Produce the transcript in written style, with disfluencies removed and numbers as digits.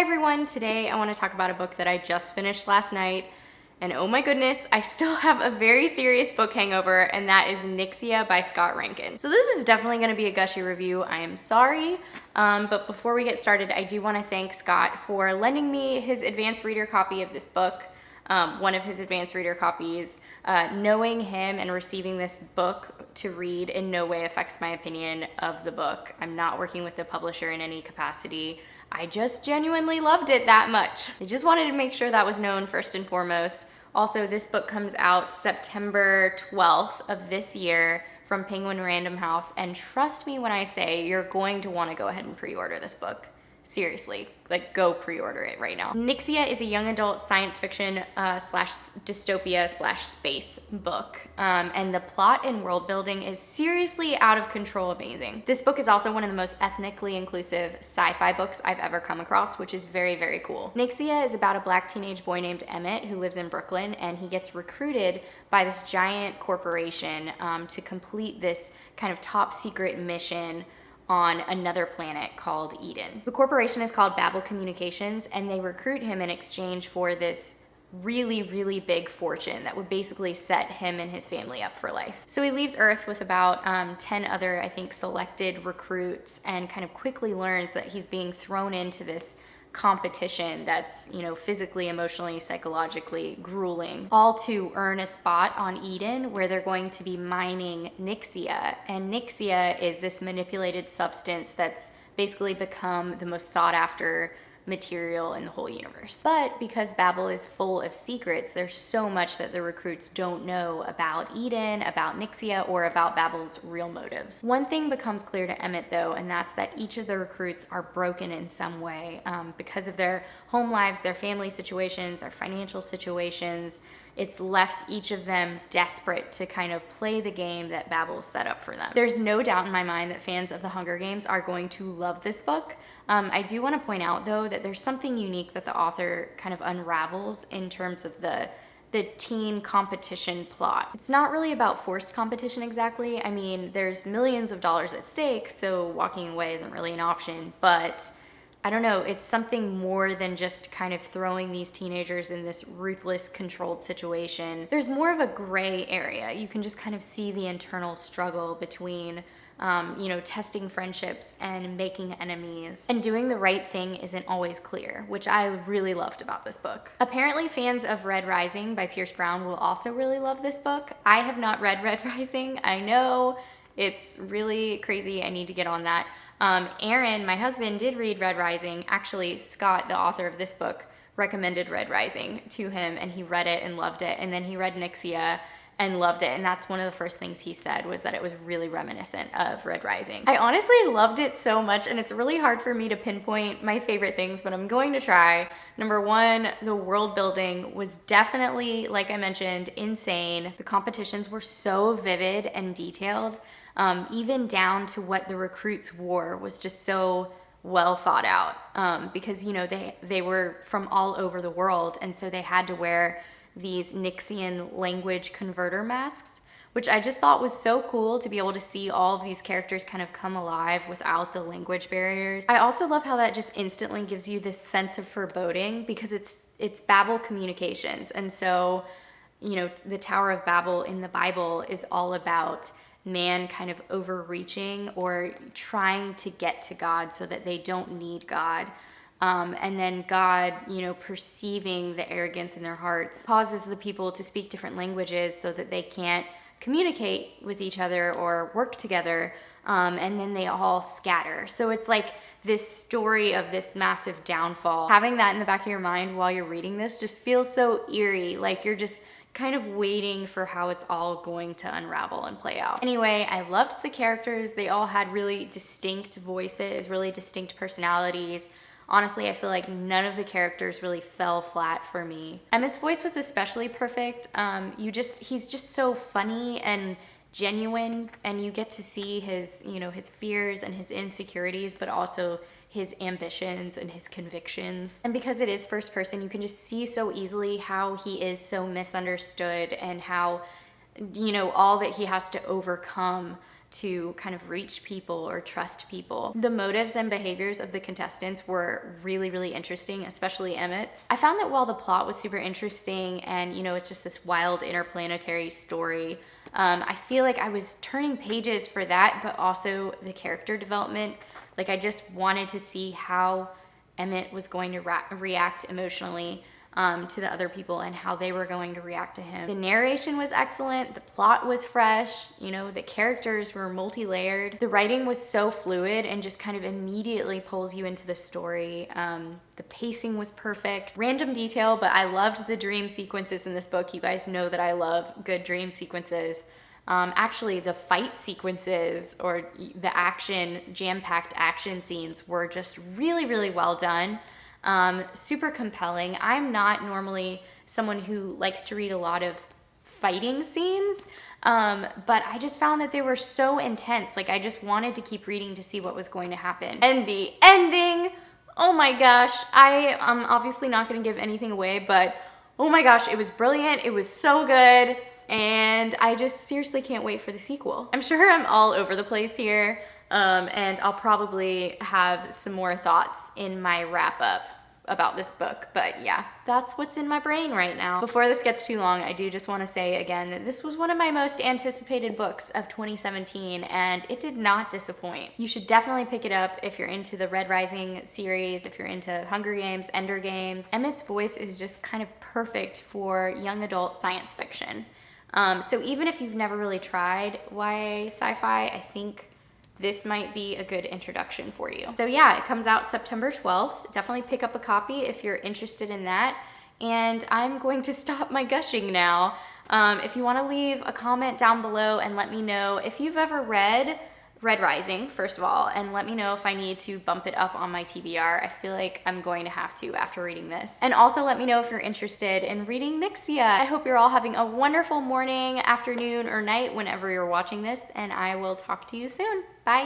everyone, today I want to talk about a book that I just finished last night, and oh my goodness, I still have a very serious book hangover, and that is Nyxia by Scott Reintgen. So this is definitely going to be a gushy review, I am sorry, but before we get started, I do want to thank Scott for lending me his advanced reader copy of this book. One of his advanced reader copies. Knowing him and receiving this book to read in no way affects my opinion of the book. I'm not working with the publisher in any capacity. I just genuinely loved it that much. I just wanted to make sure that was known first and foremost. Also, this book comes out September 12th of this year from Penguin Random House, and trust me when I say you're going to want to go ahead and pre-order this book. Seriously, like go pre-order it right now. Nyxia is a young adult science fiction slash dystopia slash space book. And the plot and world building is seriously out of control amazing. This book is also one of the most ethnically inclusive sci-fi books I've ever come across, which is very, very cool. Nyxia is about a black teenage boy named Emmett who lives in Brooklyn, and he gets recruited by this giant corporation to complete this kind of top secret mission on another planet called Eden. The corporation is called Babel Communications, and they recruit him in exchange for this really, really big fortune that would basically set him and his family up for life. So he leaves Earth with about 10 other, I think, selected recruits, and kind of quickly learns that he's being thrown into this competition that's, physically, emotionally, psychologically grueling, all to earn a spot on Eden where they're going to be mining Nyxia. And Nyxia is this manipulated substance that's basically become the most sought after material in the whole universe. But because Babel is full of secrets, there's so much that the recruits don't know about Eden, about Nyxia, or about Babel's real motives. One thing becomes clear to Emmett though, and that's that each of the recruits are broken in some way because of their home lives, their family situations, their financial situations. It's left each of them desperate to kind of play the game that Babel set up for them. There's no doubt in my mind that fans of the Hunger Games are going to love this book. I do want to point out though that there's something unique that the author kind of unravels in terms of the teen competition plot. It's not really about forced competition exactly. I mean, there's millions of dollars at stake, so walking away isn't really an option, but I don't know, it's something more than just kind of throwing these teenagers in this ruthless, controlled situation. There's more of a gray area. You can just kind of see the internal struggle between testing friendships and making enemies. And doing the right thing isn't always clear, which I really loved about this book. Apparently fans of Red Rising by Pierce Brown will also really love this book. I have not read Red Rising. I know it's really crazy. I need to get on that. Aaron, my husband, did read Red Rising. Actually, Scott, the author of this book, recommended Red Rising to him, and he read it and loved it. And then he read Nyxia and loved it. And that's one of the first things he said, was that it was really reminiscent of Red Rising. I honestly loved it so much, and it's really hard for me to pinpoint my favorite things, but I'm going to try. Number one, the world building was definitely, like I mentioned, insane. The competitions were so vivid and detailed. Even down to what the recruits wore was just so well thought out because, they were from all over the world, and so they had to wear these Nyxian language converter masks, which I just thought was so cool to be able to see all of these characters kind of come alive without the language barriers. I also love how that just instantly gives you this sense of foreboding because it's Babel Communications, and so, the Tower of Babel in the Bible is all about man kind of overreaching or trying to get to God so that they don't need God. And then God, perceiving the arrogance in their hearts, causes the people to speak different languages so that they can't communicate with each other or work together. And then they all scatter. So it's like this story of this massive downfall. Having that in the back of your mind while you're reading this just feels so eerie, like you're just kind of waiting for how it's all going to unravel and play out. Anyway, I loved the characters. They all had really distinct voices, really distinct personalities. Honestly, I feel like none of the characters really fell flat for me. Emmett's voice was especially perfect. He's just so funny and genuine, and you get to see his, his fears and his insecurities, but also his ambitions and his convictions. And because it is first person, you can just see so easily how he is so misunderstood and how, all that he has to overcome to kind of reach people or trust people. The motives and behaviors of the contestants were really, really interesting, especially Emmett's. I found that while the plot was super interesting and, you know, it's just this wild interplanetary story, I feel like I was turning pages for that, but also the character development. Like, I just wanted to see how Emmett was going to react emotionally to the other people and how they were going to react to him. The narration was excellent, the plot was fresh, you know, the characters were multi-layered. The writing was so fluid and just kind of immediately pulls you into the story. The pacing was perfect. Random detail, but I loved the dream sequences in this book. You guys know that I love good dream sequences. Actually, the fight sequences or the action, jam-packed action scenes were just really, really well done. Super compelling. I'm not normally someone who likes to read a lot of fighting scenes, but I just found that they were so intense. Like, I just wanted to keep reading to see what was going to happen. And the ending, oh my gosh, I'm obviously not going to give anything away, but oh my gosh, it was brilliant. It was so good. And I just seriously can't wait for the sequel. I'm sure I'm all over the place here. And I'll probably have some more thoughts in my wrap up about this book, but yeah, that's what's in my brain right now. Before this gets too long, I do just want to say again that this was one of my most anticipated books of 2017, and it did not disappoint. You should definitely pick it up if you're into the Red Rising series, if you're into Hunger Games, Ender Games. Emmett's voice is just kind of perfect for young adult science fiction. So even if you've never really tried YA sci-fi, I think this might be a good introduction for you. So yeah, it comes out September 12th. Definitely pick up a copy if you're interested in that. And I'm going to stop my gushing now. If you want to leave a comment down below and let me know if you've ever read Red Rising, first of all, and let me know if I need to bump it up on my TBR. I feel like I'm going to have to after reading this. And also let me know if you're interested in reading Nyxia. I hope you're all having a wonderful morning, afternoon, or night whenever you're watching this, and I will talk to you soon. Bye.